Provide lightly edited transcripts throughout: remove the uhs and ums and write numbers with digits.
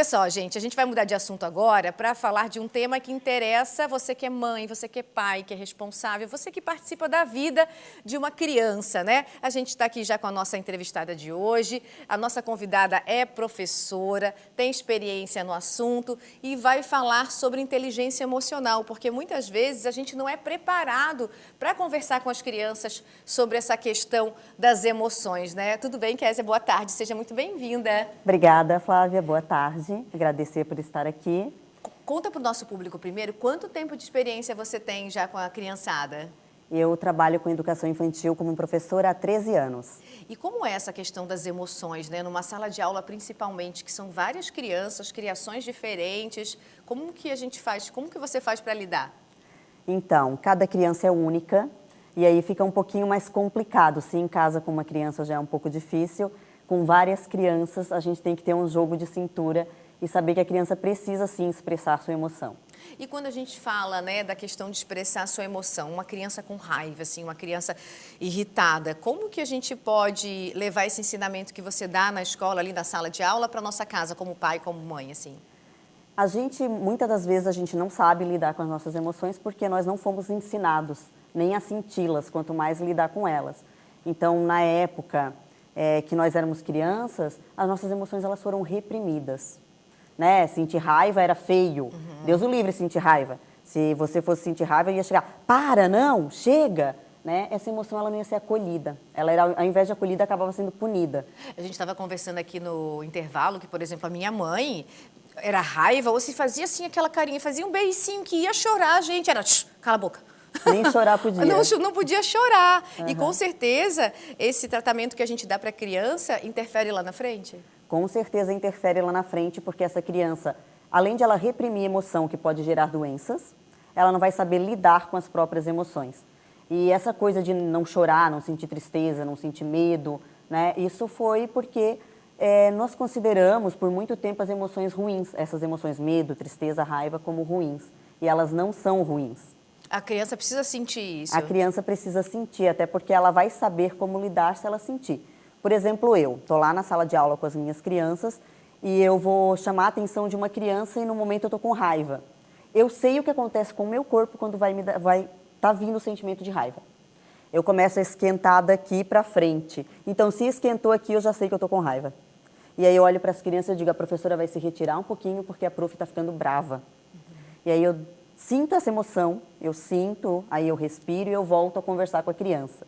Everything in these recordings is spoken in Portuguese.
Olha só, gente, a gente vai mudar de assunto agora para falar de um tema que interessa você que é mãe, você que é pai, que é responsável, você que participa da vida de uma criança, né? A gente está aqui já com a nossa entrevistada de hoje. A nossa convidada é professora, tem experiência no assunto e vai falar sobre inteligência emocional, porque muitas vezes a gente não é preparado para conversar com as crianças sobre essa questão das emoções, né? Tudo bem, Kézia? Boa tarde, seja muito bem-vinda. Obrigada, Flávia. Boa tarde. Agradecer por estar aqui. Conta para o nosso público primeiro, quanto tempo de experiência você tem já com a criançada? Eu trabalho com educação infantil como professora há 13 anos. E como é essa questão das emoções, né? Numa sala de aula, principalmente, que são várias crianças, criações diferentes, como que a gente faz, como que você faz para lidar? Então, cada criança é única e aí fica um pouquinho mais complicado. Se em casa com uma criança já é um pouco difícil, com várias crianças a gente tem que ter um jogo de cintura e saber que a criança precisa sim expressar sua emoção. E quando a gente fala, né, da questão de expressar sua emoção, uma criança com raiva, assim, uma criança irritada, como que a gente pode levar esse ensinamento que você dá na escola, ali na sala de aula, para nossa casa, como pai, como mãe, assim? Muitas das vezes a gente não sabe lidar com as nossas emoções porque nós não fomos ensinados nem a senti-las, quanto mais lidar com elas. Então, na época que nós éramos crianças, as nossas emoções elas foram reprimidas. Né? Sentir raiva era feio. Deus o livre sentir raiva. Se você fosse sentir raiva, ia chegar, para, não, chega. Né? Essa emoção ela não ia ser acolhida. Ela era, ao invés de acolhida, acabava sendo punida. A gente estava conversando aqui no intervalo que, por exemplo, a minha mãe era raiva, ou se fazia assim aquela carinha, fazia um beicinho que ia chorar, gente, era, cala a boca. Nem chorar podia. Não podia chorar. E com certeza, esse tratamento que a gente dá para a criança interfere lá na frente? Com certeza interfere lá na frente, porque essa criança, além de ela reprimir emoção que pode gerar doenças, ela não vai saber lidar com as próprias emoções. E essa coisa de não chorar, não sentir tristeza, não sentir medo, né? Isso foi porque nós consideramos por muito tempo as emoções ruins, essas emoções medo, tristeza, raiva, como ruins. E elas não são ruins. A criança precisa sentir isso? A criança precisa sentir, até porque ela vai saber como lidar se ela sentir. Por exemplo, eu estou lá na sala de aula com as minhas crianças e eu vou chamar a atenção de uma criança e no momento eu estou com raiva. Eu sei o que acontece com o meu corpo quando vai tá vindo o sentimento de raiva. Eu começo a esquentar daqui para frente. Então, se esquentou aqui, eu já sei que eu estou com raiva. E aí eu olho para as crianças e digo, a professora vai se retirar um pouquinho porque a prof está ficando brava. E aí eu sinto essa emoção, aí eu respiro e eu volto a conversar com a criança.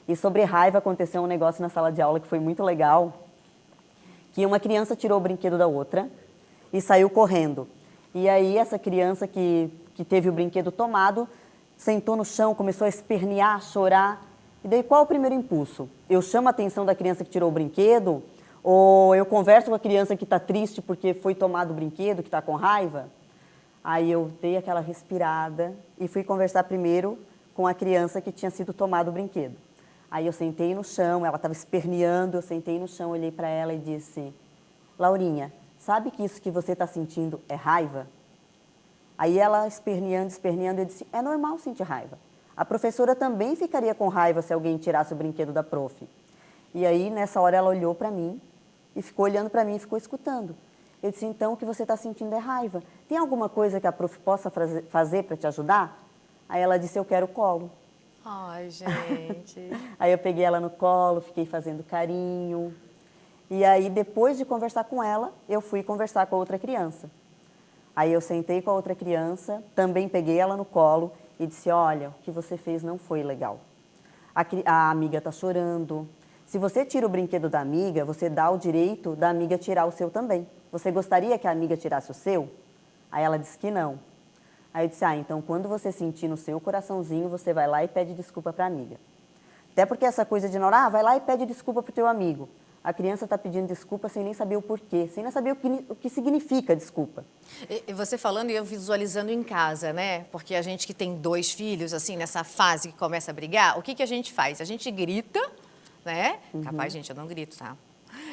E sobre raiva aconteceu um negócio na sala de aula que foi muito legal, que uma criança tirou o brinquedo da outra e saiu correndo. E aí essa criança que teve o brinquedo tomado, sentou no chão, começou a espernear, a chorar. E daí qual é o primeiro impulso? Eu chamo a atenção da criança que tirou o brinquedo? Ou eu converso com a criança que está triste porque foi tomado o brinquedo, que está com raiva? Aí eu dei aquela respirada e fui conversar primeiro com a criança que tinha sido tomado o brinquedo. Aí eu sentei no chão, ela estava esperneando, eu sentei no chão, olhei para ela e disse, Laurinha, sabe que isso que você está sentindo é raiva? Aí ela esperneando, eu disse, é normal sentir raiva. A professora também ficaria com raiva se alguém tirasse o brinquedo da prof. E aí, nessa hora, ela olhou para mim e ficou olhando para mim e ficou escutando. Eu disse, então o que você está sentindo é raiva. Tem alguma coisa que a prof possa fazer para te ajudar? Aí ela disse, eu quero colo. Ai, gente. Aí eu peguei ela no colo, fiquei fazendo carinho. E aí, depois de conversar com ela, eu fui conversar com a outra criança. Aí eu sentei com a outra criança, também peguei ela no colo e disse, olha, o que você fez não foi legal. A amiga está chorando. Se você tira o brinquedo da amiga, você dá o direito da amiga tirar o seu também. Você gostaria que a amiga tirasse o seu? Aí ela disse que não. Aí eu disse, então quando você sentir no seu coraçãozinho, você vai lá e pede desculpa para a amiga. Até porque essa coisa de vai lá e pede desculpa para o teu amigo. A criança está pedindo desculpa sem nem saber o porquê, sem nem saber o que significa desculpa. E você falando e eu visualizando em casa, né? Porque a gente que tem 2 filhos, assim, nessa fase que começa a brigar, o que a gente faz? A gente grita, né? Capaz, gente, eu não grito, tá?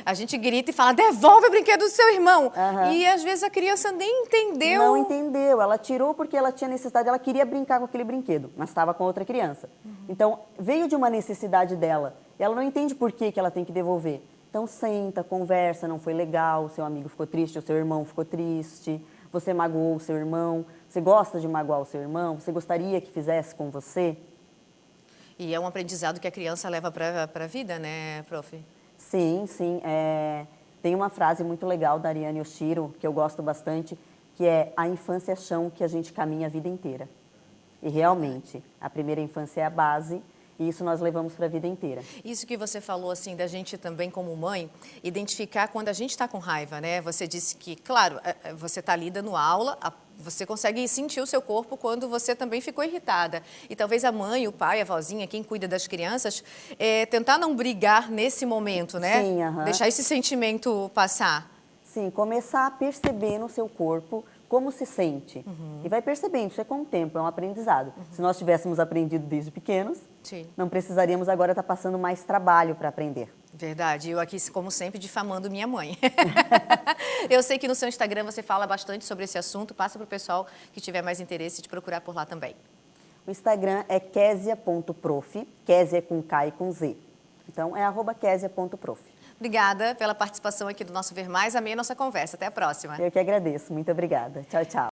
A gente grita e fala, devolve o brinquedo do seu irmão. E às vezes a criança nem entendeu. Não entendeu, ela tirou porque ela tinha necessidade, ela queria brincar com aquele brinquedo, mas estava com outra criança. Então, veio de uma necessidade dela, e ela não entende por que ela tem que devolver. Então senta, conversa, não foi legal, seu amigo ficou triste, o seu irmão ficou triste, você magoou o seu irmão, você gosta de magoar o seu irmão, você gostaria que fizesse com você? E é um aprendizado que a criança leva para a vida, né, prof? Sim, sim. Tem uma frase muito legal da Ariane Oshiro, que eu gosto bastante, que é: a infância é chão que a gente caminha a vida inteira. E realmente, a primeira infância é a base, e isso nós levamos para a vida inteira. Isso que você falou, assim, da gente também como mãe, identificar quando a gente está com raiva, né? Você disse que, claro, você está ali dando aula, você consegue sentir o seu corpo quando você também ficou irritada. E talvez a mãe, o pai, a vozinha, quem cuida das crianças, tentar não brigar nesse momento, né? Sim, aham. Deixar esse sentimento passar. Sim, começar a perceber no seu corpo como se sente. E vai percebendo, isso é com o tempo, é um aprendizado. Se nós tivéssemos aprendido desde pequenos, Sim. não precisaríamos agora estar passando mais trabalho para aprender. Verdade. Eu aqui, como sempre, difamando minha mãe. Eu sei que no seu Instagram você fala bastante sobre esse assunto. Passa para o pessoal que tiver mais interesse de procurar por lá também. O Instagram é kesia.prof, Kesia é com K e com Z. Então, é @kesia.prof. Obrigada pela participação aqui do nosso Ver Mais. Amei a nossa conversa. Até a próxima. Eu que agradeço. Muito obrigada. Tchau, tchau.